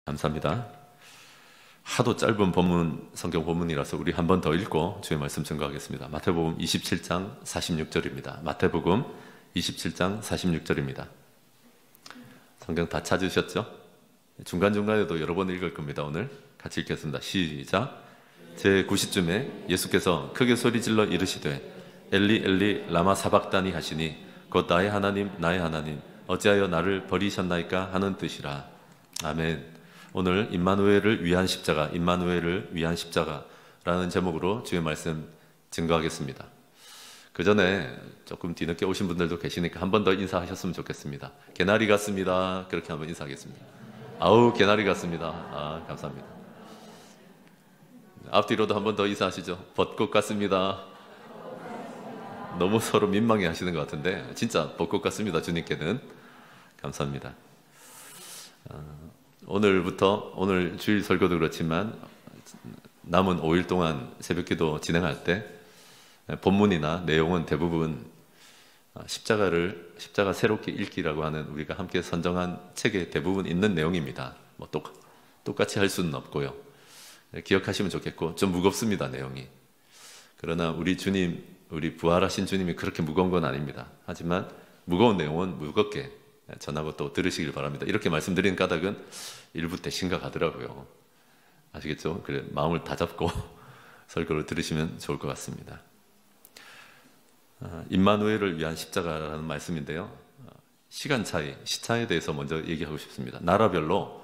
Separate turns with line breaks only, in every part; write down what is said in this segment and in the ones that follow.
감사합니다. 하도 짧은 성경 본문이라서 우리 한 번 더 읽고 주의 말씀 증거하겠습니다. 마태복음 27장 46절입니다. 마태복음 27장 46절입니다. 성경 다 찾으셨죠? 중간중간에도 여러 번 읽을 겁니다. 오늘 같이 읽겠습니다. 시작! 제9시쯤에 예수께서 크게 소리질러 이르시되 엘리 엘리 라마 사박다니 하시니 곧 나의 하나님 나의 하나님 어찌하여 나를 버리셨나이까 하는 뜻이라. 아멘. 오늘 임마누엘을 위한 십자가, 임마누엘을 위한 십자가라는 제목으로 주의 말씀 증거하겠습니다. 그 전에 조금 뒤늦게 오신 분들도 계시니까 한 번 더 인사하셨으면 좋겠습니다. 개나리 같습니다. 그렇게 한번 인사하겠습니다. 아우 개나리 같습니다. 감사합니다. 앞뒤로도 한 번 더 인사하시죠. 벚꽃 같습니다. 너무 서로 민망해 하시는 것 같은데 진짜 벚꽃 같습니다. 주님께는. 감사합니다. 오늘 주일 설교도 그렇지만 남은 5일 동안 새벽기도 진행할 때 본문이나 내용은 대부분 십자가 새롭게 읽기라고 하는 우리가 함께 선정한 책에 대부분 있는 내용입니다. 뭐 똑같이 할 수는 없고요. 기억하시면 좋겠고 좀 무겁습니다. 내용이. 그러나 우리 부활하신 주님이 그렇게 무거운 건 아닙니다. 하지만 무거운 내용은 무겁게 전하고 또 들으시길 바랍니다. 이렇게 말씀드리는 까닭은 일부 때 심각하더라고요. 아시겠죠? 그래 마음을 다잡고 설교를 들으시면 좋을 것 같습니다. 임마누엘을 위한 십자가라는 말씀인데요. 시간 차이, 시차에 대해서 먼저 얘기하고 싶습니다. 나라별로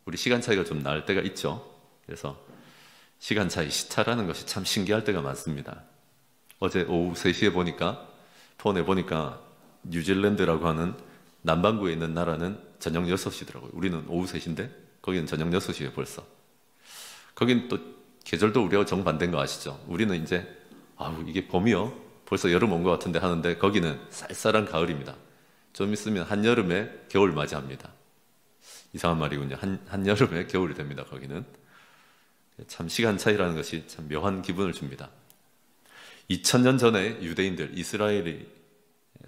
우리 시간 차이가 좀 날 때가 있죠. 그래서 시간 차이, 시차라는 것이 참 신기할 때가 많습니다. 어제 오후 3시에 폰에 보니까 뉴질랜드라고 하는 남반구에 있는 나라는 저녁 6시더라고요. 우리는 오후 3시인데 거기는 저녁 6시에 벌써. 거긴 또 계절도 우리하고 정반대인 거 아시죠? 우리는 이제 이게 봄이요? 벌써 여름 온 것 같은데 하는데 거기는 쌀쌀한 가을입니다. 좀 있으면 한여름에 겨울 맞이합니다. 이상한 말이군요. 한여름에 겨울이 됩니다. 거기는. 참 시간 차이라는 것이 참 묘한 기분을 줍니다. 2000년 전에 유대인들, 이스라엘이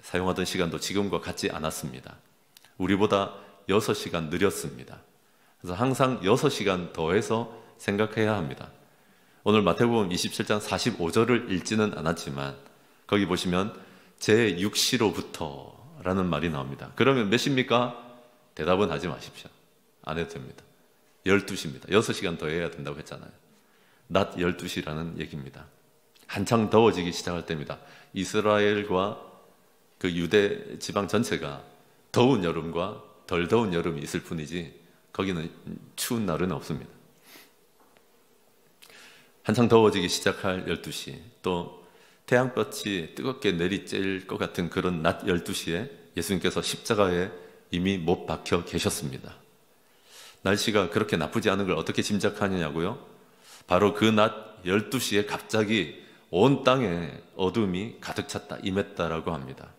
사용하던 시간도 지금과 같지 않았습니다. 우리보다 6시간 느렸습니다. 그래서 항상 6시간 더해서 생각해야 합니다. 오늘 마태복음 27장 45절을 읽지는 않았지만 거기 보시면 제6시로부터 라는 말이 나옵니다. 그러면 몇 시입니까? 대답은 하지 마십시오. 안 해도 됩니다. 12시입니다. 6시간 더 해야 된다고 했잖아요. 낮 12시라는 얘기입니다. 한창 더워지기 시작할 때입니다. 이스라엘과 그 유대 지방 전체가 더운 여름과 덜 더운 여름이 있을 뿐이지 거기는 추운 날은 없습니다. 한창 더워지기 시작할 12시, 또 태양볕이 뜨겁게 내리쬐을 것 같은 그런 낮 12시에 예수님께서 십자가에 이미 못 박혀 계셨습니다. 날씨가 그렇게 나쁘지 않은 걸 어떻게 짐작하느냐고요? 바로 그 낮 12시에 갑자기 온 땅에 어둠이 가득 찼다, 임했다라고 합니다.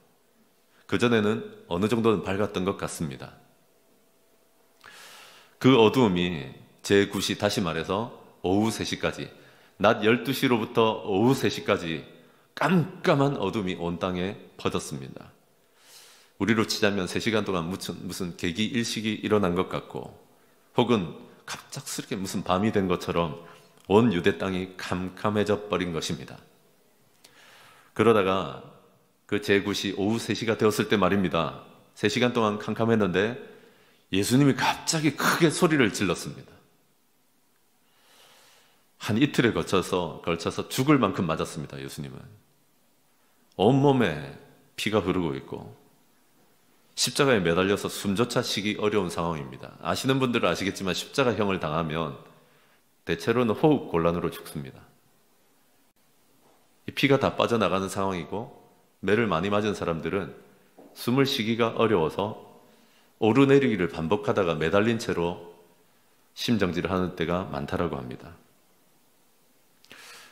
그전에는 어느 정도는 밝았던 것 같습니다. 그 어두움이 제9시, 다시 말해서 오후 3시까지, 낮 12시로부터 오후 3시까지 깜깜한 어둠이 온 땅에 퍼졌습니다. 우리로 치자면 3시간 동안 무슨 계기 일식이 일어난 것 같고 혹은 갑작스럽게 무슨 밤이 된 것처럼 온 유대 땅이 캄캄해져 버린 것입니다. 그러다가 그 제9시 오후 3시가 되었을 때 말입니다. 3시간 동안 캄캄했는데 예수님이 갑자기 크게 소리를 질렀습니다. 한 이틀에 걸쳐서 죽을 만큼 맞았습니다. 예수님은. 온몸에 피가 흐르고 있고 십자가에 매달려서 숨조차 쉬기 어려운 상황입니다. 아시는 분들은 아시겠지만 십자가형을 당하면 대체로는 호흡 곤란으로 죽습니다. 피가 다 빠져나가는 상황이고 매를 많이 맞은 사람들은 숨을 쉬기가 어려워서 오르내리기를 반복하다가 매달린 채로 심정지를 하는 때가 많다라고 합니다.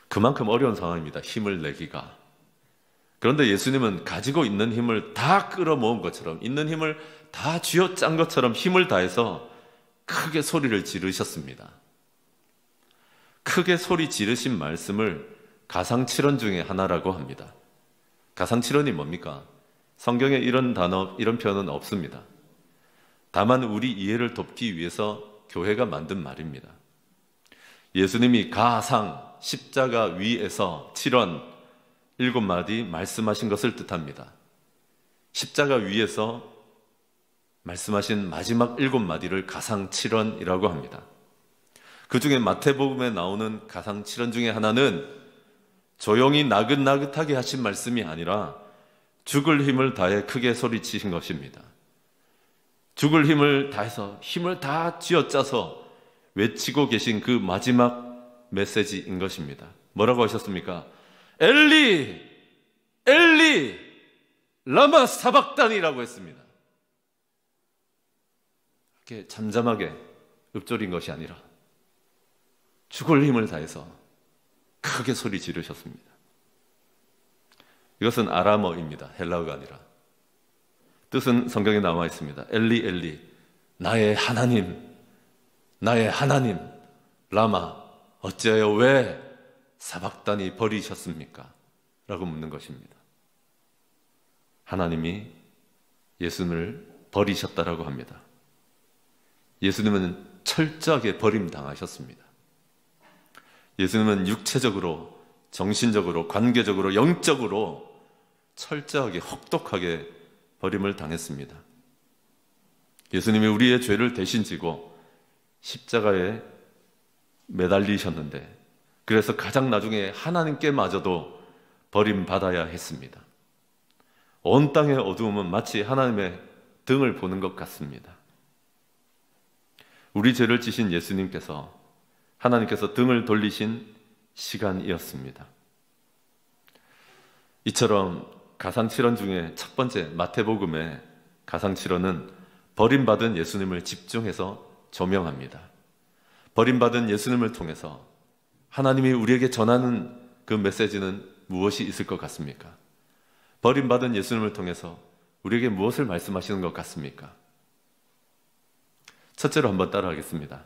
그만큼 어려운 상황입니다. 힘을 내기가. 그런데 예수님은 가지고 있는 힘을 다 끌어모은 것처럼, 있는 힘을 다 쥐어짠 것처럼 힘을 다해서 크게 소리를 지르셨습니다. 크게 소리 지르신 말씀을 가상칠언 중에 하나라고 합니다. 가상칠언이 뭡니까? 성경에 이런 단어, 이런 표현은 없습니다. 다만 우리 이해를 돕기 위해서 교회가 만든 말입니다. 예수님이 가상, 십자가 위에서 7원 7마디 말씀하신 것을 뜻합니다. 십자가 위에서 말씀하신 마지막 7마디를 가상 7원이라고 합니다. 그 중에 마태복음에 나오는 가상 7원 중에 하나는 조용히 나긋나긋하게 하신 말씀이 아니라 죽을 힘을 다해 크게 소리치신 것입니다. 죽을 힘을 다해서 힘을 다 쥐어짜서 외치고 계신 그 마지막 메시지인 것입니다. 뭐라고 하셨습니까? 엘리, 엘리, 라마 사박단이라고 했습니다. 이렇게 잠잠하게 읊조린 것이 아니라 죽을 힘을 다해서 크게 소리 지르셨습니다. 이것은 아람어입니다. 헬라어가 아니라. 뜻은 성경에 나와 있습니다. 엘리 엘리, 나의 하나님, 나의 하나님, 라마, 어찌하여 왜 사박단이 버리셨습니까? 라고 묻는 것입니다. 하나님이 예수님을 버리셨다라고 합니다. 예수님은 철저하게 버림당하셨습니다. 예수님은 육체적으로, 정신적으로, 관계적으로, 영적으로 철저하게 혹독하게 버림을 당했습니다. 예수님이 우리의 죄를 대신 지고 십자가에 매달리셨는데, 그래서 가장 나중에 하나님께마저도 버림받아야 했습니다. 온 땅의 어두움은 마치 하나님의 등을 보는 것 같습니다. 우리 죄를 지신 예수님께서, 하나님께서 등을 돌리신 시간이었습니다. 이처럼 가상칠언 중에 첫 번째 마태복음의 가상칠언은 버림받은 예수님을 집중해서 조명합니다. 버림받은 예수님을 통해서 하나님이 우리에게 전하는 그 메시지는 무엇이 있을 것 같습니까? 버림받은 예수님을 통해서 우리에게 무엇을 말씀하시는 것 같습니까? 첫째로 한번 따라하겠습니다.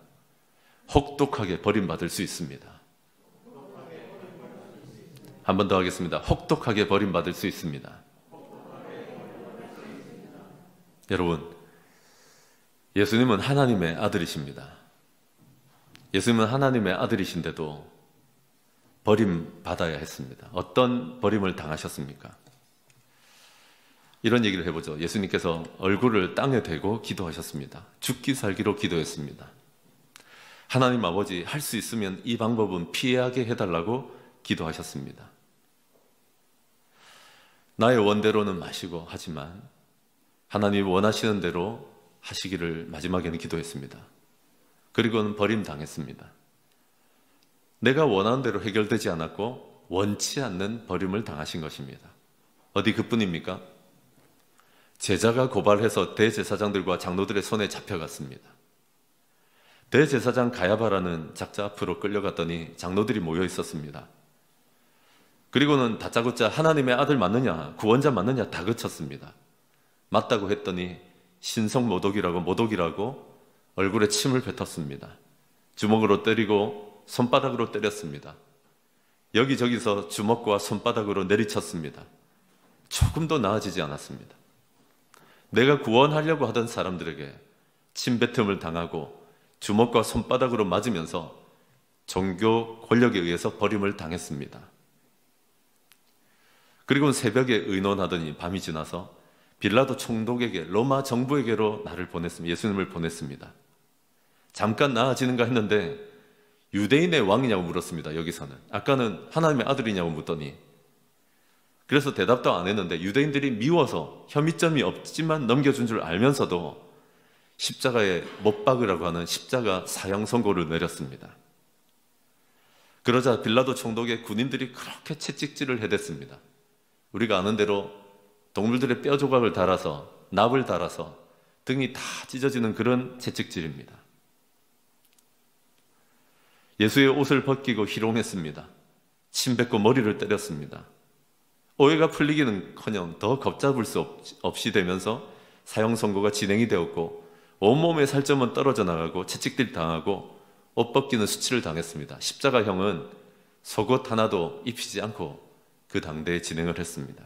혹독하게 버림받을 수 있습니다. 한 번 더 하겠습니다. 혹독하게 버림받을 수 있습니다. 여러분, 예수님은 하나님의 아들이십니다. 예수님은 하나님의 아들이신데도 버림받아야 했습니다. 어떤 버림을 당하셨습니까? 이런 얘기를 해보죠. 예수님께서 얼굴을 땅에 대고 기도하셨습니다. 죽기 살기로 기도했습니다. 하나님 아버지, 할 수 있으면 이 방법은 피하게 해달라고 기도하셨습니다. 나의 원대로는 마시고, 하지만 하나님이 원하시는 대로 하시기를 마지막에는 기도했습니다. 그리고는 버림당했습니다. 내가 원하는 대로 해결되지 않았고 원치 않는 버림을 당하신 것입니다. 어디 그뿐입니까? 제자가 고발해서 대제사장들과 장로들의 손에 잡혀갔습니다. 대제사장 가야바라는 작자 앞으로 끌려갔더니 장로들이 모여 있었습니다. 그리고는 다짜고짜 하나님의 아들 맞느냐, 구원자 맞느냐 다그쳤습니다. 맞다고 했더니 모독이라고 얼굴에 침을 뱉었습니다. 주먹으로 때리고 손바닥으로 때렸습니다. 여기저기서 주먹과 손바닥으로 내리쳤습니다. 조금도 나아지지 않았습니다. 내가 구원하려고 하던 사람들에게 침뱉음을 당하고 주먹과 손바닥으로 맞으면서 종교 권력에 의해서 버림을 당했습니다. 그리고 새벽에 의논하더니 밤이 지나서 빌라도 총독에게, 로마 정부에게로 나를 보냈습니다. 예수님을 보냈습니다. 잠깐 나아지는가 했는데 유대인의 왕이냐고 물었습니다. 여기서는 아까는 하나님의 아들이냐고 묻더니, 그래서 대답도 안 했는데 유대인들이 미워서 혐의점이 없지만 넘겨준 줄 알면서도 십자가에 못 박으라고 하는 십자가 사형 선고를 내렸습니다. 그러자 빌라도 총독의 군인들이 그렇게 채찍질을 해댔습니다. 우리가 아는 대로 동물들의 뼈 조각을 달아서, 납을 달아서 등이 다 찢어지는 그런 채찍질입니다. 예수의 옷을 벗기고 희롱했습니다. 침 뱉고 머리를 때렸습니다. 오해가 풀리기는커녕 더 걷잡을 수 없이 되면서 사형 선고가 진행이 되었고, 온몸의 살점은 떨어져 나가고 채찍질 당하고 옷 벗기는 수치를 당했습니다. 십자가형은 속옷 하나도 입히지 않고 그 당대에 진행을 했습니다.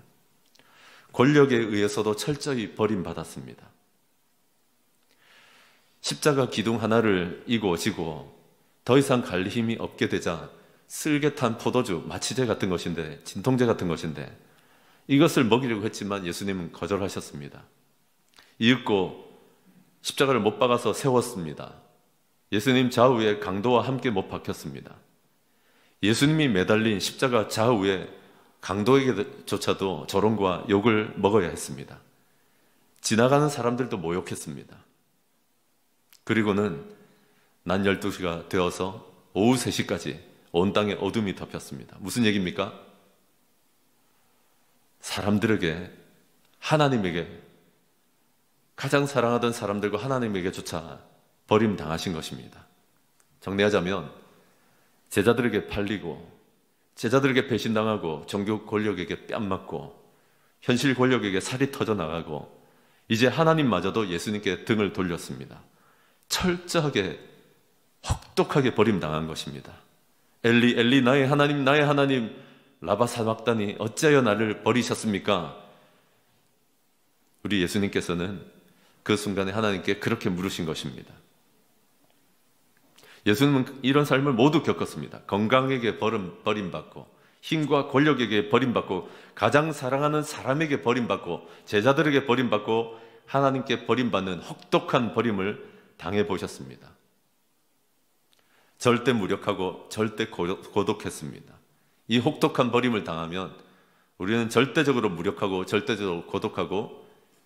권력에 의해서도 철저히 버림받았습니다. 십자가 기둥 하나를 이고 지고 더 이상 갈 힘이 없게 되자 쓸개 탄 포도주, 마취제 같은 것인데, 진통제 같은 것인데 이것을 먹이려고 했지만 예수님은 거절하셨습니다. 이윽고 십자가를 못 박아서 세웠습니다. 예수님 좌우에 강도와 함께 못 박혔습니다. 예수님이 매달린 십자가 좌우에 강도에게조차도 조롱과 욕을 먹어야 했습니다. 지나가는 사람들도 모욕했습니다. 그리고는 낮 12시가 되어서 오후 3시까지 온 땅에 어둠이 덮였습니다. 무슨 얘기입니까? 사람들에게, 하나님에게, 가장 사랑하던 사람들과 하나님에게조차 버림당하신 것입니다. 정리하자면 제자들에게 팔리고, 제자들에게 배신당하고, 종교 권력에게 뺨맞고, 현실 권력에게 살이 터져나가고, 이제 하나님마저도 예수님께 등을 돌렸습니다. 철저하게 혹독하게 버림당한 것입니다. 엘리 엘리 나의 하나님 라바 사막다니 어찌하여 나를 버리셨습니까? 우리 예수님께서는 그 순간에 하나님께 그렇게 물으신 것입니다. 예수님은 이런 삶을 모두 겪었습니다. 건강에게 버림받고, 힘과 권력에게 버림받고, 가장 사랑하는 사람에게 버림받고, 제자들에게 버림받고, 하나님께 버림받는 혹독한 버림을 당해보셨습니다. 절대 무력하고 절대 고독했습니다. 이 혹독한 버림을 당하면 우리는 절대적으로 무력하고 절대적으로 고독하고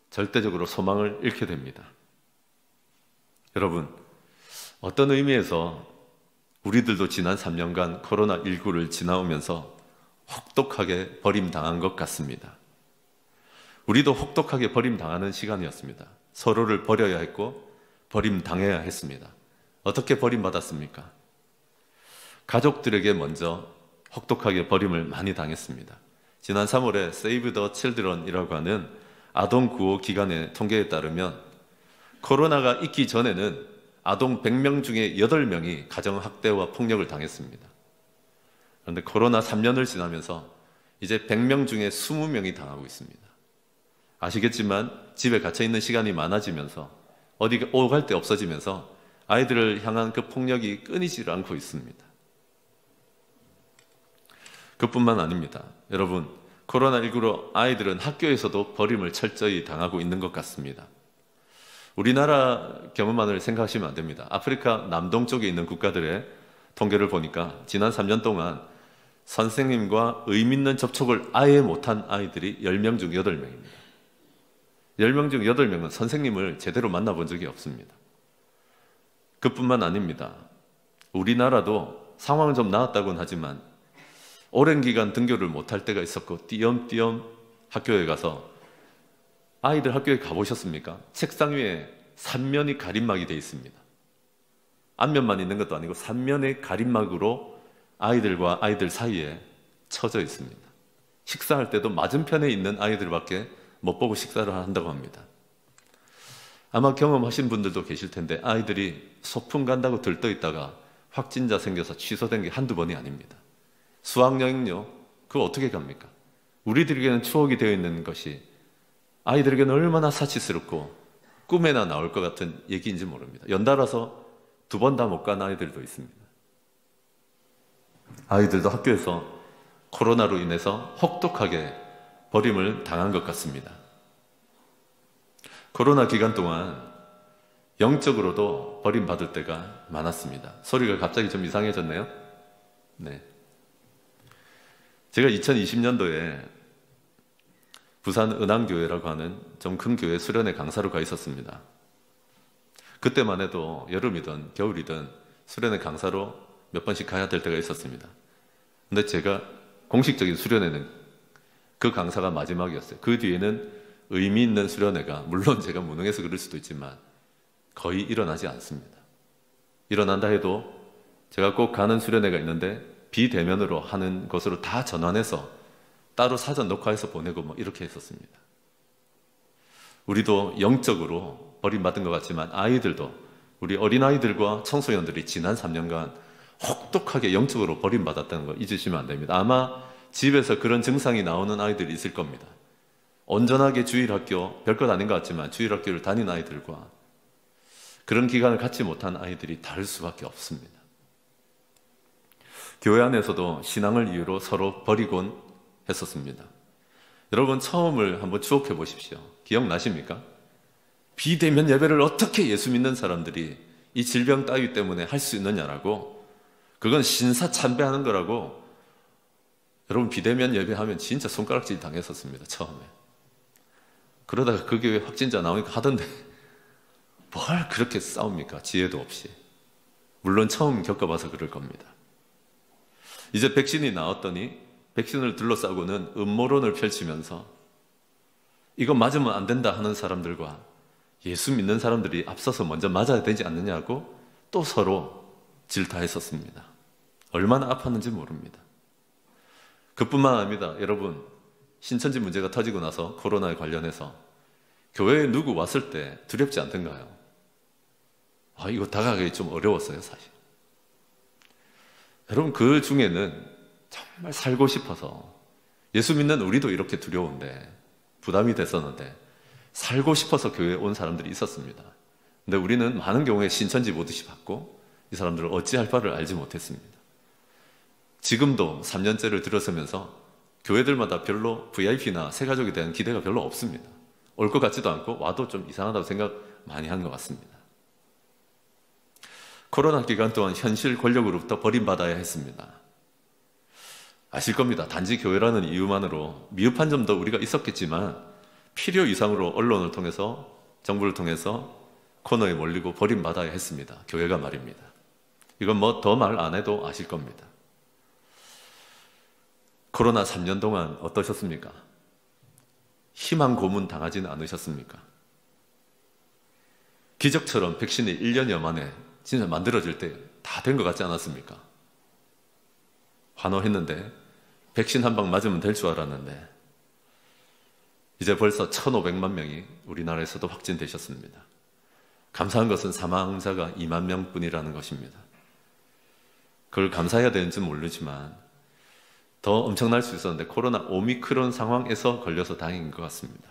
절대적으로 소망을 잃게 됩니다. 여러분, 어떤 의미에서 우리들도 지난 3년간 코로나19를 지나오면서 혹독하게 버림당한 것 같습니다. 우리도 혹독하게 버림당하는 시간이었습니다. 서로를 버려야 했고 버림당해야 했습니다. 어떻게 버림받았습니까? 가족들에게 먼저 혹독하게 버림을 많이 당했습니다. 지난 3월에 Save the Children이라고 하는 아동 구호 기관의 통계에 따르면 코로나가 있기 전에는 아동 100명 중에 8명이 가정학대와 폭력을 당했습니다. 그런데 코로나 3년을 지나면서 이제 100명 중에 20명이 당하고 있습니다. 아시겠지만 집에 갇혀있는 시간이 많아지면서 어디 오갈 데 없어지면서 아이들을 향한 그 폭력이 끊이질 않고 있습니다. 그뿐만 아닙니다. 여러분, 코로나19로 아이들은 학교에서도 버림을 철저히 당하고 있는 것 같습니다. 우리나라 경험만을 생각하시면 안 됩니다. 아프리카 남동쪽에 있는 국가들의 통계를 보니까 지난 3년 동안 선생님과 의미 있는 접촉을 아예 못한 아이들이 10명 중 8명입니다. 10명 중 8명은 선생님을 제대로 만나본 적이 없습니다. 그뿐만 아닙니다. 우리나라도 상황은 좀 나았다고는 하지만 오랜 기간 등교를 못할 때가 있었고 띄엄띄엄 학교에 가서, 아이들 학교에 가보셨습니까? 책상 위에 3면이 가림막이 되어 있습니다. 앞면만 있는 것도 아니고 3면의 가림막으로 아이들과 아이들 사이에 쳐져 있습니다. 식사할 때도 맞은편에 있는 아이들밖에 못 보고 식사를 한다고 합니다. 아마 경험하신 분들도 계실 텐데 아이들이 소풍 간다고 들떠 있다가 확진자 생겨서 취소된 게 한두 번이 아닙니다. 수학여행요, 그거 어떻게 갑니까? 우리들에게는 추억이 되어 있는 것이 아이들에게는 얼마나 사치스럽고 꿈에나 나올 것 같은 얘기인지 모릅니다. 연달아서 2번 다 못 간 아이들도 있습니다. 아이들도 학교에서 코로나로 인해서 혹독하게 버림을 당한 것 같습니다. 코로나 기간 동안 영적으로도 버림받을 때가 많았습니다. 소리가 갑자기 좀 이상해졌네요. 네. 제가 2020년도에 부산 은항교회라고 하는 좀 큰 교회 수련회 강사로 가 있었습니다. 그때만 해도 여름이든 겨울이든 수련회 강사로 몇 번씩 가야 될 때가 있었습니다. 근데 제가 공식적인 수련회는 그 강사가 마지막이었어요. 그 뒤에는 의미 있는 수련회가, 물론 제가 무능해서 그럴 수도 있지만 거의 일어나지 않습니다. 일어난다 해도 제가 꼭 가는 수련회가 있는데 비대면으로 하는 것으로 다 전환해서 따로 사전 녹화해서 보내고 뭐 이렇게 했었습니다. 우리도 영적으로 버림받은 것 같지만 아이들도, 우리 어린아이들과 청소년들이 지난 3년간 혹독하게 영적으로 버림받았다는 거 잊으시면 안 됩니다. 아마 집에서 그런 증상이 나오는 아이들이 있을 겁니다. 온전하게 주일학교, 별것 아닌 것 같지만 주일학교를 다닌 아이들과 그런 기간을 갖지 못한 아이들이 다를 수밖에 없습니다. 교회 안에서도 신앙을 이유로 서로 버리곤 했었습니다. 여러분 처음을 한번 추억해 보십시오. 기억나십니까? 비대면 예배를 어떻게 예수 믿는 사람들이 이 질병 따위 때문에 할 수 있느냐라고, 그건 신사참배하는 거라고. 여러분 비대면 예배하면 진짜 손가락질 당했었습니다. 처음에. 그러다가 그 교회 확진자 나오니까 하던데 뭘 그렇게 싸웁니까? 지혜도 없이. 물론 처음 겪어봐서 그럴 겁니다. 이제 백신이 나왔더니 백신을 둘러싸고는 음모론을 펼치면서 이거 맞으면 안 된다 하는 사람들과 예수 믿는 사람들이 앞서서 먼저 맞아야 되지 않느냐고 또 서로 질타했었습니다. 얼마나 아팠는지 모릅니다. 그뿐만 아닙니다. 여러분, 신천지 문제가 터지고 나서 코로나에 관련해서 교회에 누구 왔을 때 두렵지 않던가요? 이거 다가가기 좀 어려웠어요, 사실. 여러분, 그 중에는 정말 살고 싶어서, 예수 믿는 우리도 이렇게 두려운데 부담이 됐었는데 살고 싶어서 교회에 온 사람들이 있었습니다. 근데 우리는 많은 경우에 신천지 보듯이 받고 이 사람들을 어찌할 바를 알지 못했습니다. 지금도 3년째를 들어서면서 교회들마다 별로 VIP나 새가족에 대한 기대가 별로 없습니다. 올 것 같지도 않고 와도 좀 이상하다고 생각 많이 한 것 같습니다. 코로나 기간 동안 현실 권력으로부터 버림받아야 했습니다. 아실 겁니다. 단지 교회라는 이유만으로 미흡한 점도 우리가 있었겠지만 필요 이상으로 언론을 통해서, 정부를 통해서 코너에 몰리고 버림받아야 했습니다. 교회가 말입니다. 이건 뭐 더 말 안 해도 아실 겁니다. 코로나 3년 동안 어떠셨습니까? 희망 고문 당하지는 않으셨습니까? 기적처럼 백신이 1년여 만에 진짜 만들어질 때 다 된 것 같지 않았습니까? 환호했는데 백신 한 방 맞으면 될 줄 알았는데 이제 벌써 1,500만 명이 우리나라에서도 확진되셨습니다. 감사한 것은 사망자가 2만 명뿐이라는 것입니다. 그걸 감사해야 되는지 모르지만 더 엄청날 수 있었는데 코로나 오미크론 상황에서 걸려서 다행인 것 같습니다.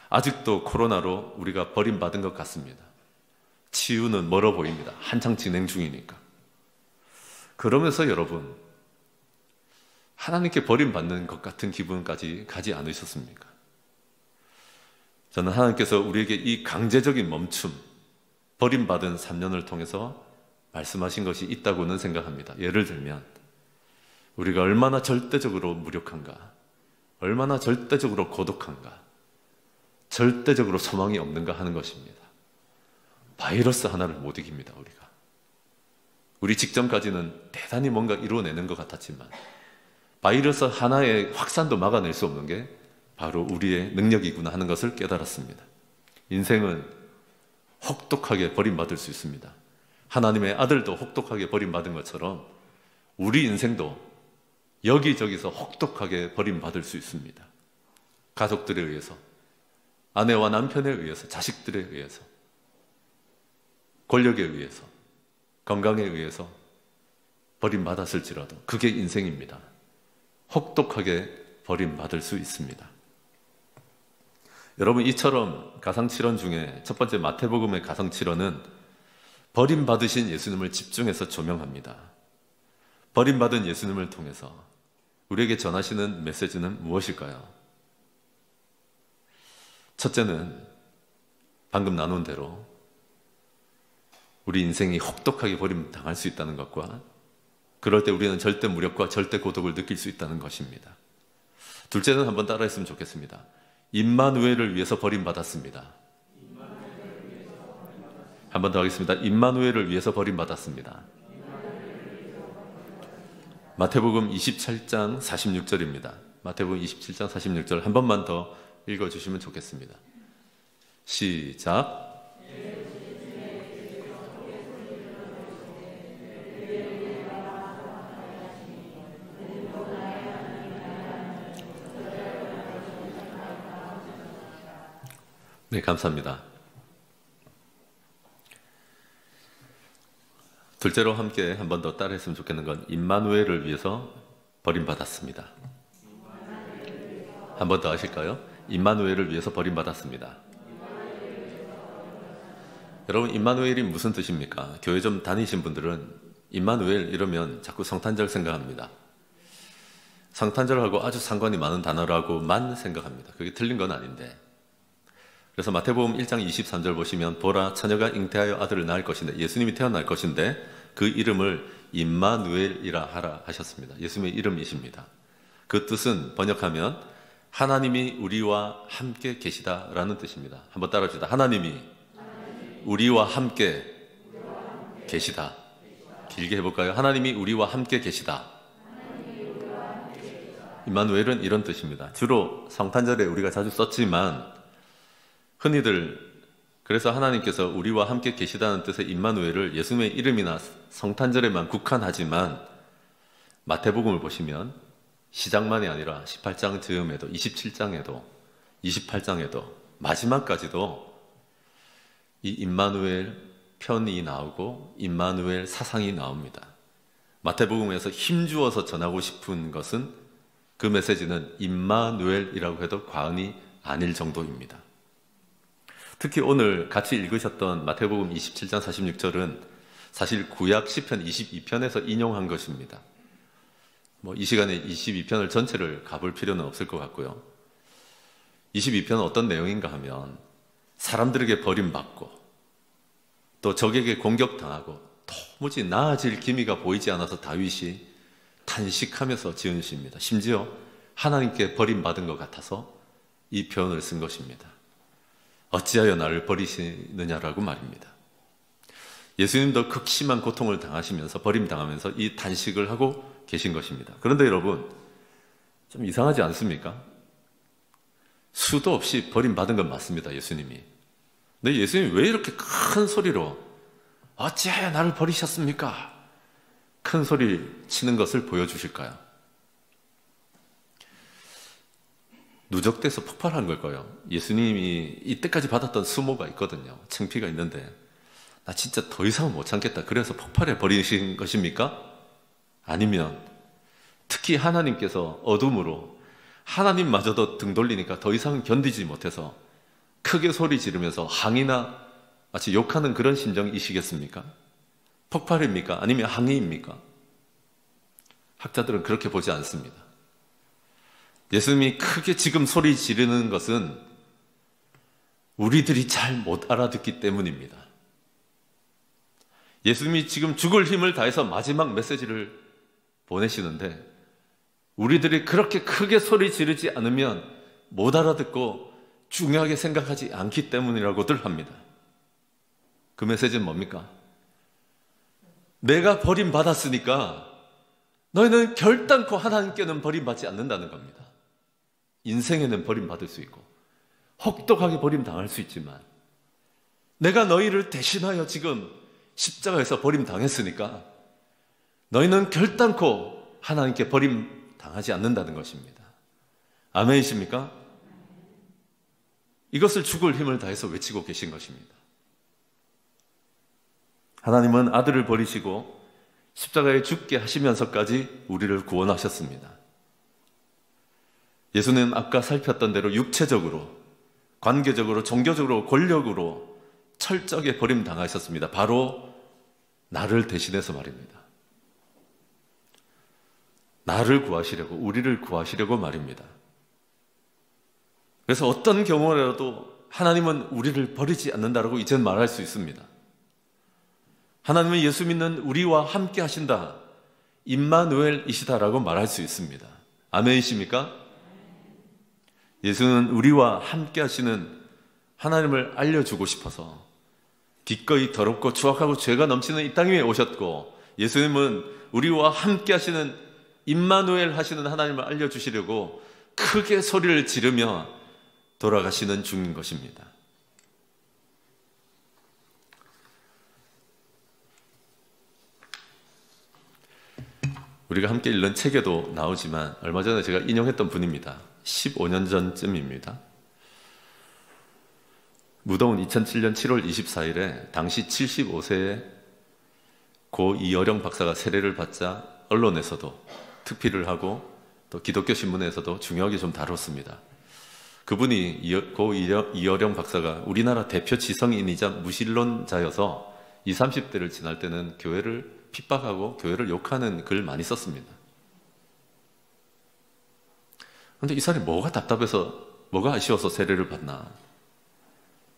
아직도 코로나로 우리가 버림받은 것 같습니다. 치유는 멀어 보입니다. 한창 진행 중이니까. 그러면서 여러분, 하나님께 버림받는 것 같은 기분까지 가지 않으셨습니까? 저는 하나님께서 우리에게 이 강제적인 멈춤, 버림받은 3년을 통해서 말씀하신 것이 있다고는 생각합니다. 예를 들면 우리가 얼마나 절대적으로 무력한가, 얼마나 절대적으로 고독한가, 절대적으로 소망이 없는가 하는 것입니다. 바이러스 하나를 못 이깁니다. 우리 직전까지는 대단히 뭔가 이루어내는 것 같았지만 바이러스 하나의 확산도 막아낼 수 없는 게 바로 우리의 능력이구나 하는 것을 깨달았습니다. 인생은 혹독하게 버림받을 수 있습니다. 하나님의 아들도 혹독하게 버림받은 것처럼 우리 인생도 여기저기서 혹독하게 버림받을 수 있습니다. 가족들에 의해서, 아내와 남편에 의해서, 자식들에 의해서, 권력에 의해서, 건강에 의해서 버림받았을지라도 그게 인생입니다. 혹독하게 버림받을 수 있습니다. 여러분, 이처럼 가상칠언 중에 첫 번째 마태복음의 가상칠언은 버림받으신 예수님을 집중해서 조명합니다. 버림받은 예수님을 통해서 우리에게 전하시는 메시지는 무엇일까요? 첫째는 방금 나눈 대로 우리 인생이 혹독하게 버림당할 수 있다는 것과 그럴 때 우리는 절대 무력과 절대 고독을 느낄 수 있다는 것입니다. 둘째는 한번 따라했으면 좋겠습니다. 임마누엘을 위해서 버림받았습니다. 한 번 더 하겠습니다. 임마누엘을 위해서 버림받았습니다. 마태복음 27장 46절입니다. 마태복음 27장 46절 한 번만 더 읽어주시면 좋겠습니다. 시작. 네, 감사합니다. 둘째로 함께 한 번 더 따라했으면 좋겠는 건 임마누엘을 위해서 버림받았습니다. 한 번 더 하실까요? 임마누엘을 위해서 버림받았습니다. 여러분, 임마누엘이 무슨 뜻입니까? 교회 좀 다니신 분들은 임마누엘 이러면 자꾸 성탄절 생각합니다. 성탄절하고 아주 상관이 많은 단어라고만 생각합니다. 그게 틀린 건 아닌데. 그래서 마태복음 1장 23절 보시면 보라 처녀가 잉태하여 아들을 낳을 것인데, 예수님이 태어날 것인데 그 이름을 임마누엘이라 하라 하셨습니다. 예수님의 이름이십니다. 그 뜻은 번역하면 하나님이 우리와 함께 계시다라는 뜻입니다. 한번 따라합시다. 하나님이 우리와 함께 계시다. 길게 해볼까요? 하나님이 우리와 함께 계시다. 임마누엘은 이런 뜻입니다. 주로 성탄절에 우리가 자주 썼지만 흔히들 그래서 하나님께서 우리와 함께 계시다는 뜻의 임마누엘을 예수님의 이름이나 성탄절에만 국한하지만 마태복음을 보시면 시작만이 아니라 18장 즈음에도 27장에도 28장에도 마지막까지도 이 임마누엘 편이 나오고 임마누엘 사상이 나옵니다. 마태복음에서 힘주어서 전하고 싶은 것은 그 메시지는 임마누엘이라고 해도 과언이 아닐 정도입니다. 특히 오늘 같이 읽으셨던 마태복음 27장 46절은 사실 구약 시편 22편에서 인용한 것입니다. 이 시간에 22편을 전체를 가볼 필요는 없을 것 같고요. 22편은 어떤 내용인가 하면 사람들에게 버림받고 또 적에게 공격당하고 도무지 나아질 기미가 보이지 않아서 다윗이 탄식하면서 지은 시입니다. 심지어 하나님께 버림받은 것 같아서 이 표현을 쓴 것입니다. 어찌하여 나를 버리시느냐라고 말입니다. 예수님도 극심한 고통을 당하시면서 버림당하면서 이 단식을 하고 계신 것입니다. 그런데 여러분, 좀 이상하지 않습니까? 수도 없이 버림받은 건 맞습니다. 예수님이. 근데 예수님이 왜 이렇게 큰 소리로 어찌하여 나를 버리셨습니까? 큰 소리 치는 것을 보여주실까요? 누적돼서 폭발한 걸까요? 예수님이 이때까지 받았던 수모가 있거든요. 창피가 있는데 나 진짜 더 이상 못 참겠다. 그래서 폭발해 버리신 것입니까? 아니면 특히 하나님께서 어둠으로 하나님마저도 등 돌리니까 더 이상 견디지 못해서 크게 소리 지르면서 항의나 마치 욕하는 그런 심정이시겠습니까? 폭발입니까? 아니면 항의입니까? 학자들은 그렇게 보지 않습니다. 예수님이 크게 지금 소리 지르는 것은 우리들이 잘 못 알아듣기 때문입니다. 예수님이 지금 죽을 힘을 다해서 마지막 메시지를 보내시는데 우리들이 그렇게 크게 소리 지르지 않으면 못 알아듣고 중요하게 생각하지 않기 때문이라고들 합니다. 그 메시지는 뭡니까? 내가 버림받았으니까 너희는 결단코 하나님께는 버림받지 않는다는 겁니다. 인생에는 버림받을 수 있고 혹독하게 버림당할 수 있지만 내가 너희를 대신하여 지금 십자가에서 버림당했으니까 너희는 결단코 하나님께 버림당하지 않는다는 것입니다. 아멘이십니까? 이것을 죽을 힘을 다해서 외치고 계신 것입니다. 하나님은 아들을 버리시고 십자가에 죽게 하시면서까지 우리를 구원하셨습니다. 예수는 아까 살폈던 대로 육체적으로, 관계적으로, 종교적으로, 권력으로 철저하게 버림당하셨습니다. 바로 나를 대신해서 말입니다. 나를 구하시려고, 우리를 구하시려고 말입니다. 그래서 어떤 경우라도 하나님은 우리를 버리지 않는다라고 이제는 말할 수 있습니다. 하나님은 예수 믿는 우리와 함께 하신다. 임마누엘이시다라고 말할 수 있습니다. 아멘이십니까? 예수는 우리와 함께 하시는 하나님을 알려주고 싶어서 기꺼이 더럽고 추악하고 죄가 넘치는 이 땅 위에 오셨고, 예수님은 우리와 함께 하시는 임마누엘 하시는 하나님을 알려주시려고 크게 소리를 지르며 돌아가시는 중인 것입니다. 우리가 함께 읽는 책에도 나오지만 얼마 전에 제가 인용했던 분입니다. 15년 전쯤입니다. 무더운 2007년 7월 24일에 당시 75세의 고 이어령 박사가 세례를 받자 언론에서도 특필을 하고 또 기독교 신문에서도 중요하게 좀 다뤘습니다. 그분이 고 이어령 박사가 우리나라 대표 지성인이자 무신론자여서 20, 30대를 지날 때는 교회를 핍박하고 교회를 욕하는 글 많이 썼습니다. 그런데 이 사람이 뭐가 답답해서, 뭐가 아쉬워서 세례를 받나?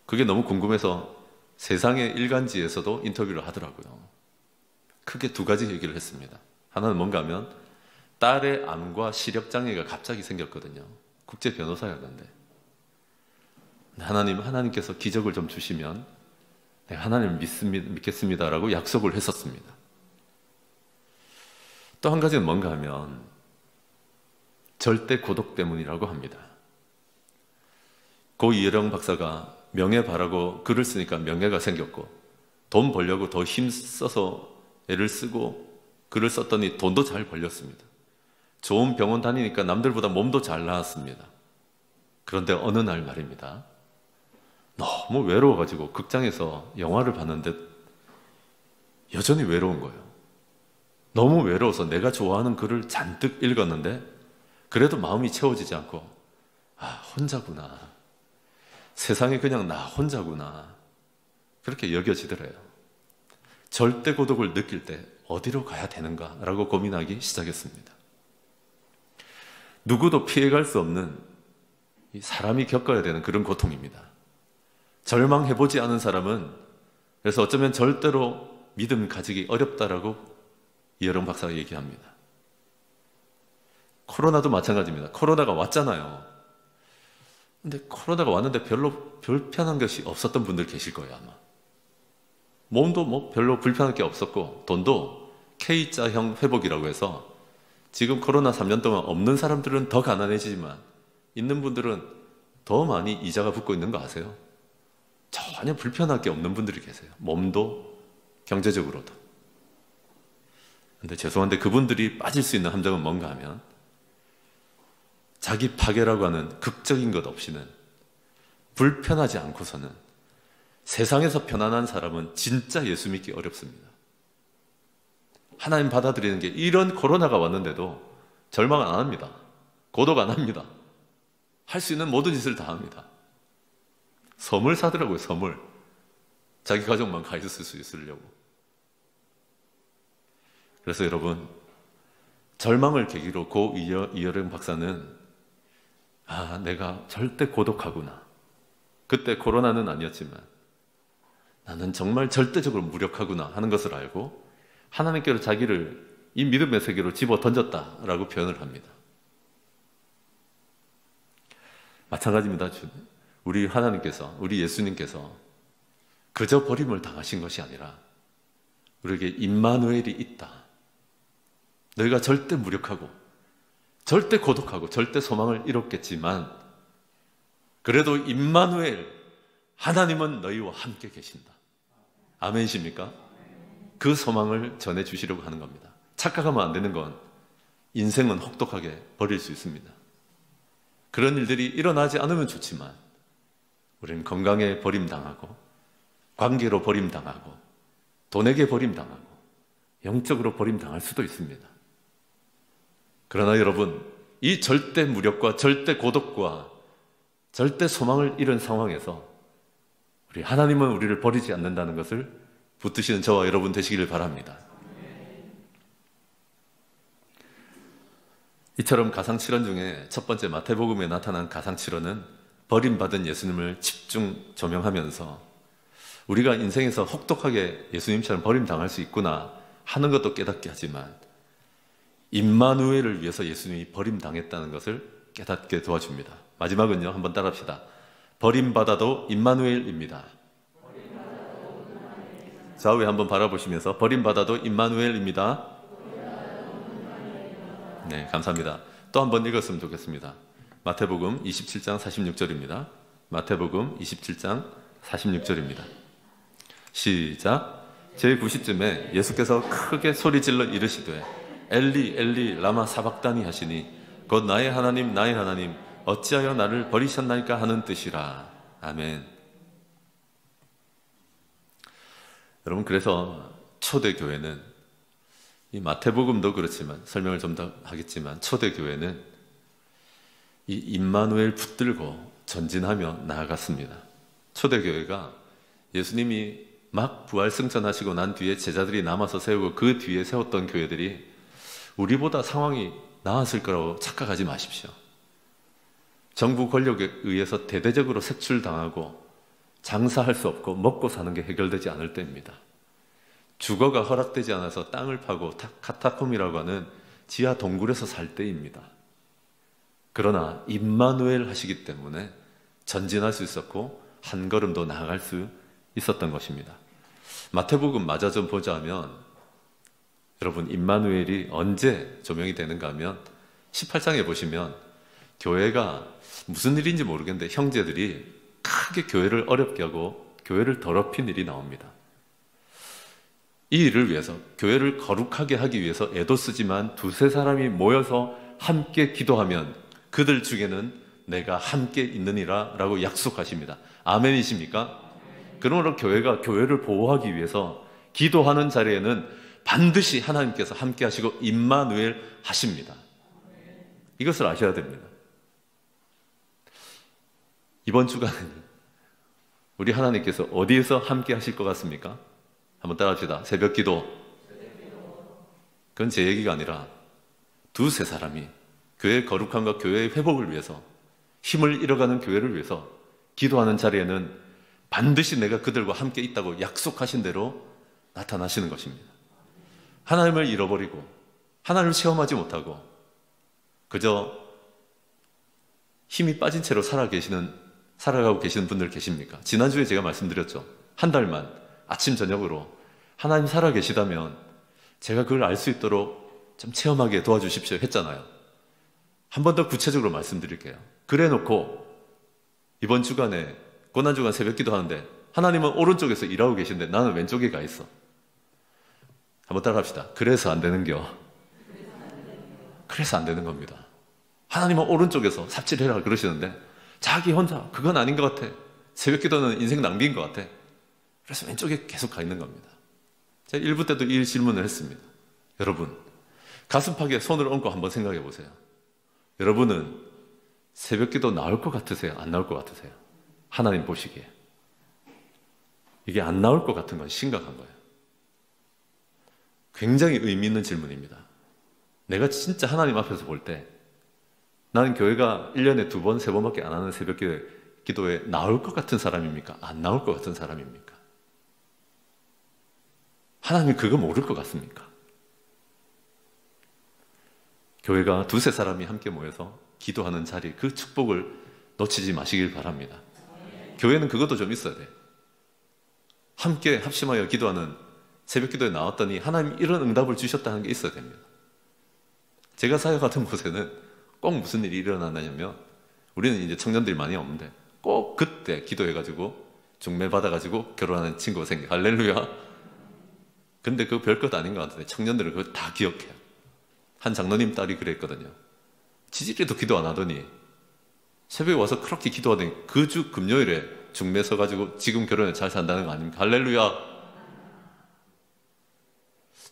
그게 너무 궁금해서 세상의 일간지에서도 인터뷰를 하더라고요. 크게 두 가지 얘기를 했습니다. 하나는 뭔가 하면 딸의 암과 시력장애가 갑자기 생겼거든요. 국제 변호사였는데, 하나님께서 기적을 좀 주시면 내가 하나님을 믿겠습니다라고 약속을 했었습니다. 또 한 가지는 뭔가 하면 절대 고독 때문이라고 합니다. 고 이어령 박사가 명예 바라고 글을 쓰니까 명예가 생겼고, 돈 벌려고 더 힘써서 애를 쓰고 글을 썼더니 돈도 잘 벌렸습니다. 좋은 병원 다니니까 남들보다 몸도 잘 나았습니다. 그런데 어느 날 말입니다. 너무 외로워가지고 극장에서 영화를 봤는데 여전히 외로운 거예요. 너무 외로워서 내가 좋아하는 글을 잔뜩 읽었는데 그래도 마음이 채워지지 않고, 아, 혼자구나. 세상에 그냥 나 혼자구나. 그렇게 여겨지더래요. 절대 고독을 느낄 때 어디로 가야 되는가라고 고민하기 시작했습니다. 누구도 피해갈 수 없는 사람이 겪어야 되는 그런 고통입니다. 절망해보지 않은 사람은, 그래서 어쩌면 절대로 믿음 가지기 어렵다라고 이어령 박사가 얘기합니다. 코로나도 마찬가지입니다. 코로나가 왔잖아요. 근데 코로나가 왔는데 별로 불편한 것이 없었던 분들 계실 거예요, 아마. 몸도 뭐 별로 불편할 게 없었고, 돈도 K자형 회복이라고 해서 지금 코로나 3년 동안 없는 사람들은 더 가난해지지만 있는 분들은 더 많이 이자가 붙고 있는 거 아세요? 전혀 불편할 게 없는 분들이 계세요. 몸도 경제적으로도. 근데 죄송한데 그분들이 빠질 수 있는 함정은 뭔가 하면 자기 파괴라고 하는 극적인 것 없이는, 불편하지 않고서는 세상에서 편안한 사람은 진짜 예수 믿기 어렵습니다. 하나님 받아들이는 게, 이런 코로나가 왔는데도 절망 안 합니다. 고독 안 합니다. 할 수 있는 모든 짓을 다 합니다. 섬을 사더라고요, 섬을. 자기 가족만 가 있을 수 있으려고. 그래서 여러분, 절망을 계기로 고 이어령 박사는, 아, 내가 절대 고독하구나. 그때 코로나는 아니었지만 나는 정말 절대적으로 무력하구나 하는 것을 알고 하나님께로 자기를 이 믿음의 세계로 집어 던졌다라고 표현을 합니다. 마찬가지입니다. 우리 하나님께서, 우리 예수님께서 그저 버림을 당하신 것이 아니라 우리에게 임마누엘이 있다. 너희가 절대 무력하고 절대 고독하고 절대 소망을 잃었겠지만 그래도 임마누엘, 하나님은 너희와 함께 계신다. 아멘이십니까? 그 소망을 전해주시려고 하는 겁니다. 착각하면 안 되는 건 인생은 혹독하게 버릴 수 있습니다. 그런 일들이 일어나지 않으면 좋지만 우리는 건강에 버림당하고, 관계로 버림당하고, 돈에게 버림당하고, 영적으로 버림당할 수도 있습니다. 그러나 여러분, 이 절대 무력과 절대 고독과 절대 소망을 잃은 상황에서 우리 하나님은 우리를 버리지 않는다는 것을 붙드시는 저와 여러분 되시기를 바랍니다. 이처럼 가상칠언 중에 첫 번째 마태복음에 나타난 가상칠언은 버림받은 예수님을 집중 조명하면서 우리가 인생에서 혹독하게 예수님처럼 버림당할 수 있구나 하는 것도 깨닫게 하지만 임마누엘을 위해서 예수님이 버림당했다는 것을 깨닫게 도와줍니다. 마지막은요, 한번 따라합시다. 버림받아도 임마누엘입니다. 좌우에 한번 바라보시면서 버림받아도 임마누엘입니다. 네, 감사합니다. 또 한번 읽었으면 좋겠습니다. 마태복음 27장 46절입니다. 마태복음 27장 46절입니다. 시작. 제9시쯤에 예수께서 크게 소리질러 이르시되 엘리 엘리 라마 사박다니 하시니 곧 나의 하나님 나의 하나님 어찌하여 나를 버리셨나이까 하는 뜻이라. 아멘. 여러분, 그래서 초대교회는, 이 마태복음도 그렇지만 설명을 좀 더 하겠지만 초대교회는 이 임마누엘 붙들고 전진하며 나아갔습니다. 초대교회가 예수님이 막 부활 승천하시고 난 뒤에 제자들이 남아서 세우고 그 뒤에 세웠던 교회들이 우리보다 상황이 나았을 거라고 착각하지 마십시오. 정부 권력에 의해서 대대적으로 색출당하고 장사할 수 없고 먹고 사는 게 해결되지 않을 때입니다. 주거가 허락되지 않아서 땅을 파고 카타콤이라고 하는 지하 동굴에서 살 때입니다. 그러나 임마누엘 하시기 때문에 전진할 수 있었고 한 걸음 더 나아갈 수 있었던 것입니다. 마태복음 마저 좀 보자면, 여러분 임마누엘이 언제 조명이 되는가 하면 18장에 보시면 교회가 무슨 일인지 모르겠는데 형제들이 크게 교회를 어렵게 하고 교회를 더럽힌 일이 나옵니다. 이 일을 위해서, 교회를 거룩하게 하기 위해서 애도 쓰지만 두세 사람이 모여서 함께 기도하면 그들 중에는 내가 함께 있느니라 라고 약속하십니다. 아멘이십니까? 그러므로 교회가 교회를 보호하기 위해서 기도하는 자리에는 반드시 하나님께서 함께 하시고 임마누엘 하십니다. 이것을 아셔야 됩니다. 이번 주간은 우리 하나님께서 어디에서 함께 하실 것 같습니까? 한번 따라합시다. 새벽 기도. 그건 제 얘기가 아니라 두세 사람이 교회의 거룩함과 교회의 회복을 위해서, 힘을 잃어가는 교회를 위해서 기도하는 자리에는 반드시 내가 그들과 함께 있다고 약속하신 대로 나타나시는 것입니다. 하나님을 잃어버리고 하나님을 체험하지 못하고 그저 힘이 빠진 채로 살아가고 계시는 분들 계십니까? 지난주에 제가 말씀드렸죠. 한 달만 아침 저녁으로 하나님 살아계시다면 제가 그걸 알 수 있도록 좀 체험하게 도와주십시오 했잖아요. 한 번 더 구체적으로 말씀드릴게요. 그래 놓고 이번 주간에 고난주간 새벽기도 하는데 하나님은 오른쪽에서 일하고 계신데 나는 왼쪽에 가 있어. 한번 따라합시다. 그래서 안 되는겨. 그래서 안 되는 겁니다. 하나님은 오른쪽에서 삽질해라 그러시는데 자기 혼자 그건 아닌 것 같아. 새벽기도는 인생 낭비인 것 같아. 그래서 왼쪽에 계속 가 있는 겁니다. 제가 1부 때도 이 질문을 했습니다. 여러분, 가슴팍에 손을 얹고 한번 생각해 보세요. 여러분은 새벽기도 나올 것 같으세요? 안 나올 것 같으세요? 하나님 보시기에. 이게 안 나올 것 같은 건 심각한 거예요. 굉장히 의미 있는 질문입니다. 내가 진짜 하나님 앞에서 볼 때 나는 교회가 1년에 2번, 3번밖에 안 하는 새벽기도에 나올 것 같은 사람입니까? 안 나올 것 같은 사람입니까? 하나님이 그거 모를 것 같습니까? 교회가 두세 사람이 함께 모여서 기도하는 자리, 그 축복을 놓치지 마시길 바랍니다. 교회는 그것도 좀 있어야 돼요. 함께 합심하여 기도하는 새벽기도에 나왔더니 하나님이 이런 응답을 주셨다는 게 있어야 됩니다. 제가 사역하던 곳에는 꼭 무슨 일이 일어나냐면, 우리는 이제 청년들이 많이 없는데 꼭 그때 기도해가지고 중매 받아가지고 결혼하는 친구가 생겨. 할렐루야. 근데 그거 별것 아닌 것 같은데 청년들은 그거 다 기억해요. 한 장로님 딸이 그랬거든요. 지지리도 기도 안 하더니 새벽에 와서 그렇게 기도하더니 그 주 금요일에 중매 서가지고 지금 결혼해 잘 산다는 거 아닙니까? 할렐루야.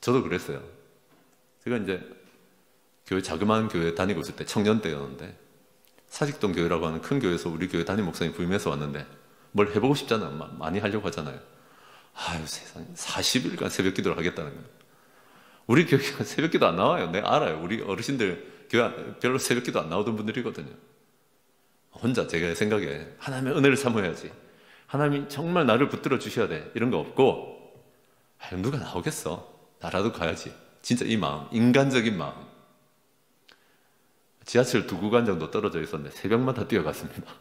저도 그랬어요. 제가 이제 자그마한 교회 다니고 있을 때 청년 때였는데 사직동 교회라고 하는 큰 교회에서 우리 교회 담임 목사님 부임해서 왔는데 뭘 해보고 싶잖아요. 많이 하려고 하잖아요. 아유 세상에 40일간 새벽 기도를 하겠다는 거예요. 우리 교회가 새벽 기도 안 나와요. 내가 알아요. 우리 어르신들 교회 별로 새벽 기도 안 나오던 분들이거든요. 혼자 제가 생각에 하나님의 은혜를 삼아야지, 하나님이 정말 나를 붙들어 주셔야 돼, 이런 거 없고, 아유 누가 나오겠어, 나라도 가야지. 진짜 이 마음, 인간적인 마음. 지하철 2구간 정도 떨어져 있었는데 새벽마다 뛰어갔습니다.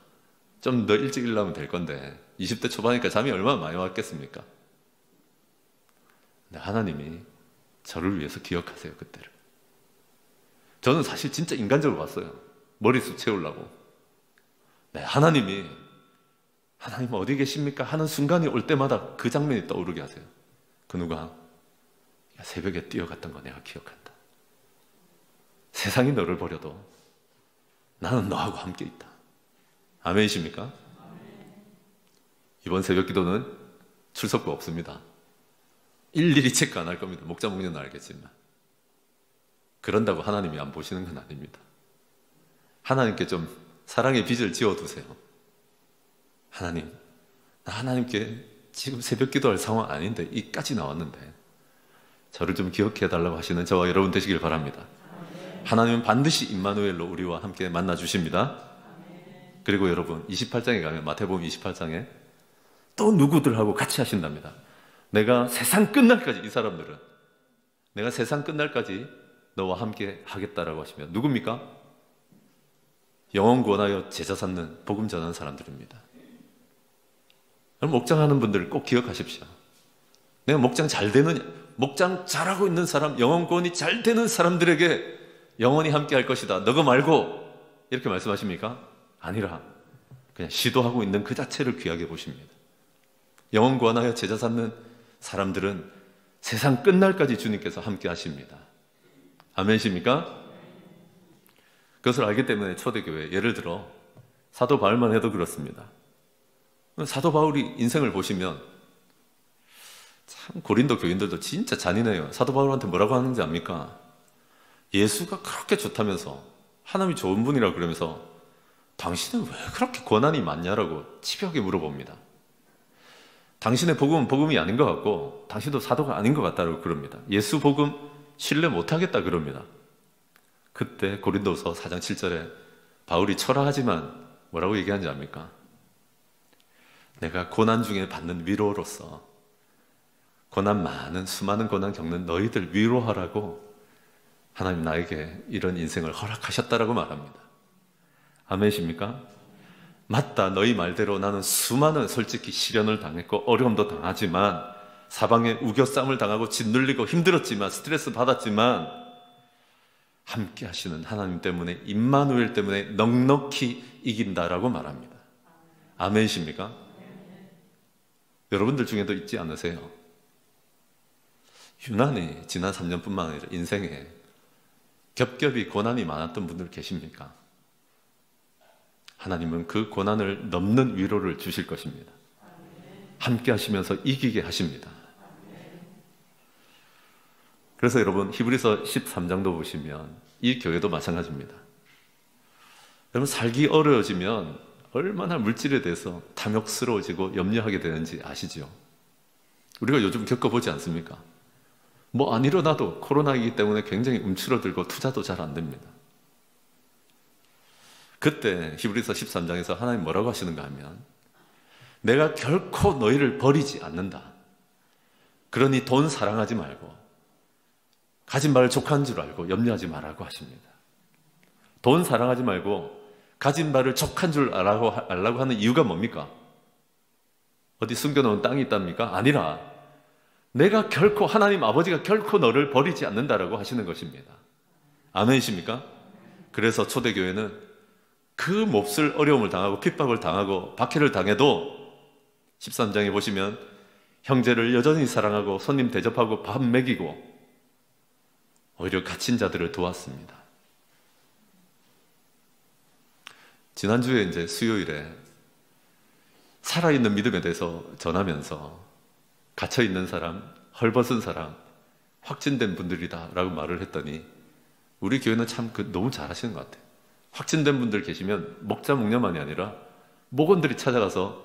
좀 더 일찍 일어나면 될 건데 20대 초반이니까 잠이 얼마나 많이 왔겠습니까? 근데 하나님이 저를 위해서 기억하세요. 그때를. 저는 사실 진짜 인간적으로 봤어요. 머릿수 채우려고. 네, 하나님 어디 계십니까? 하는 순간이 올 때마다 그 장면이 떠오르게 하세요. 그 누가 새벽에 뛰어갔던 거 내가 기억한다. 세상이 너를 버려도 나는 너하고 함께 있다. 아멘이십니까? 이번 새벽 기도는 출석부 없습니다. 일일이 체크 안 할 겁니다. 목자 목녀는 알겠지만. 그런다고 하나님이 안 보시는 건 아닙니다. 하나님께 좀 사랑의 빚을 지어두세요. 하나님, 나 하나님께 지금 새벽 기도할 상황 아닌데 이까지 나왔는데 저를 좀 기억해 달라고 하시는 저와 여러분 되시길 바랍니다. 하나님은 반드시 임마누엘로 우리와 함께 만나 주십니다. 그리고 여러분 28장에 가면, 마태복음 28장에 또 누구들하고 같이 하신답니다. 내가 세상 끝날까지, 이 사람들은 내가 세상 끝날까지 너와 함께 하겠다라고 하시면 누굽니까? 영혼 구원하여 제자 삼는 복음 전하는 사람들입니다. 목장하는 분들 꼭 기억하십시오. 내가 목장 잘 되느냐, 목장 잘하고 있는 사람, 영혼 구원이 잘 되는 사람들에게 영원히 함께 할 것이다, 너가 말고, 이렇게 말씀하십니까? 아니라 그냥 시도하고 있는 그 자체를 귀하게 보십니다. 영혼 구원하여 제자 삼는 사람들은 세상 끝날까지 주님께서 함께 하십니다. 아멘이십니까? 그것을 알기 때문에 초대교회, 예를 들어 사도 바울만 해도 그렇습니다. 사도 바울이 인생을 보시면 참 고린도 교인들도 진짜 잔인해요. 사도 바울한테 뭐라고 하는지 압니까? 예수가 그렇게 좋다면서, 하나님이 좋은 분이라고 그러면서 당신은 왜 그렇게 고난이 많냐라고 집요하게 물어봅니다. 당신의 복음은 복음이 아닌 것 같고 당신도 사도가 아닌 것 같다고 그럽니다. 예수 복음 신뢰 못하겠다 그럽니다. 그때 고린도서 4장 7절에 바울이 초라하지만 뭐라고 얘기하는지 압니까? 내가 고난 중에 받는 위로로서 고난 많은, 수많은 고난 겪는 너희들 위로하라고 하나님 나에게 이런 인생을 허락하셨다라고 말합니다. 아멘이십니까? 맞다, 너희 말대로 나는 수많은 솔직히 시련을 당했고 어려움도 당하지만, 사방에 우겨싸움을 당하고 짓눌리고 힘들었지만, 스트레스 받았지만 함께 하시는 하나님 때문에, 임마누엘 때문에 넉넉히 이긴다라고 말합니다. 아멘이십니까? 여러분들 중에도 있지 않으세요? 유난히 지난 3년뿐만 아니라 인생에 겹겹이 고난이 많았던 분들 계십니까? 하나님은 그 고난을 넘는 위로를 주실 것입니다. 함께 하시면서 이기게 하십니다. 그래서 여러분 히브리서 13장도 보시면 이 교회도 마찬가지입니다. 여러분 살기 어려워지면 얼마나 물질에 대해서 탐욕스러워지고 염려하게 되는지 아시죠? 우리가 요즘 겪어보지 않습니까? 뭐 안 일어나도 코로나이기 때문에 굉장히 움츠러들고 투자도 잘 안 됩니다. 그때 히브리서 13장에서 하나님 뭐라고 하시는가 하면, 내가 결코 너희를 버리지 않는다. 그러니 돈 사랑하지 말고 가진 바를 족한 줄 알고 염려하지 말라고 하십니다. 돈 사랑하지 말고 가진 바를 족한 줄 알라고 하는 이유가 뭡니까? 어디 숨겨놓은 땅이 있답니까? 아니라 내가 결코, 하나님 아버지가 결코 너를 버리지 않는다라고 하시는 것입니다. 아멘이십니까? 그래서 초대교회는 그 몹쓸 어려움을 당하고 핍박을 당하고 박해를 당해도 13장에 보시면 형제를 여전히 사랑하고 손님 대접하고 밥 먹이고 오히려 갇힌 자들을 도왔습니다. 지난주에 이제 수요일에 살아있는 믿음에 대해서 전하면서 갇혀있는 사람, 헐벗은 사람, 확진된 분들이다 라고 말을 했더니 우리 교회는 참 너무 잘하시는 것 같아요. 확진된 분들 계시면 목자 목녀만이 아니라 목원들이 찾아가서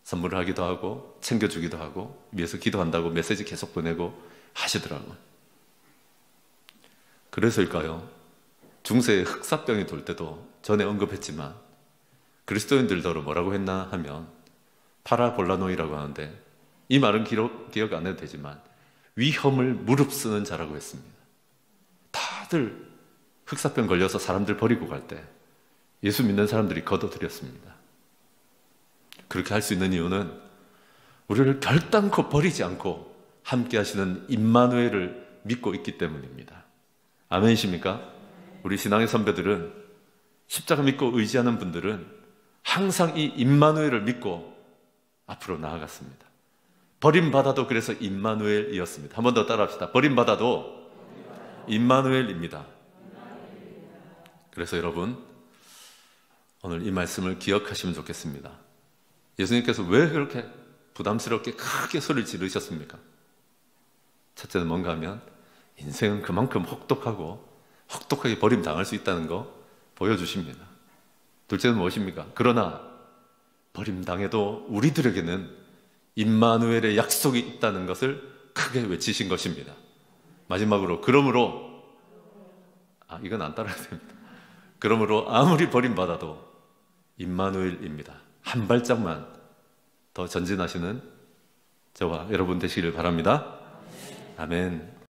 선물을 하기도 하고 챙겨주기도 하고 위해서 기도한다고 메시지 계속 보내고 하시더라고요. 그래서일까요? 중세에 흑사병이 돌 때도 전에 언급했지만 그리스도인들더러 뭐라고 했나 하면 파라볼라노이라고 하는데, 이 말은 기억 안 해도 되지만 위험을 무릅쓰는 자라고 했습니다. 다들 흑사병 걸려서 사람들 버리고 갈 때 예수 믿는 사람들이 걷어들였습니다. 그렇게 할 수 있는 이유는 우리를 결단코 버리지 않고 함께 하시는 임마누엘을 믿고 있기 때문입니다. 아멘이십니까? 우리 신앙의 선배들은, 십자가 믿고 의지하는 분들은 항상 이 임마누엘을 믿고 앞으로 나아갔습니다. 버림받아도 그래서 임마누엘이었습니다. 한 번 더 따라합시다. 버림받아도 임마누엘입니다. 그래서 여러분 오늘 이 말씀을 기억하시면 좋겠습니다. 예수님께서 왜 그렇게 부담스럽게 크게 소리를 지르셨습니까? 첫째는 뭔가 하면 인생은 그만큼 혹독하게 버림당할 수 있다는 거 보여주십니다. 둘째는 무엇입니까? 그러나 버림당해도 우리들에게는 임마누엘의 약속이 있다는 것을 크게 외치신 것입니다. 마지막으로 그러므로 이건 안 따라야 됩니다. 그러므로 아무리 버림받아도 임마누엘입니다. 한 발짝만 더 전진하시는 저와 여러분 되시기를 바랍니다. 아멘.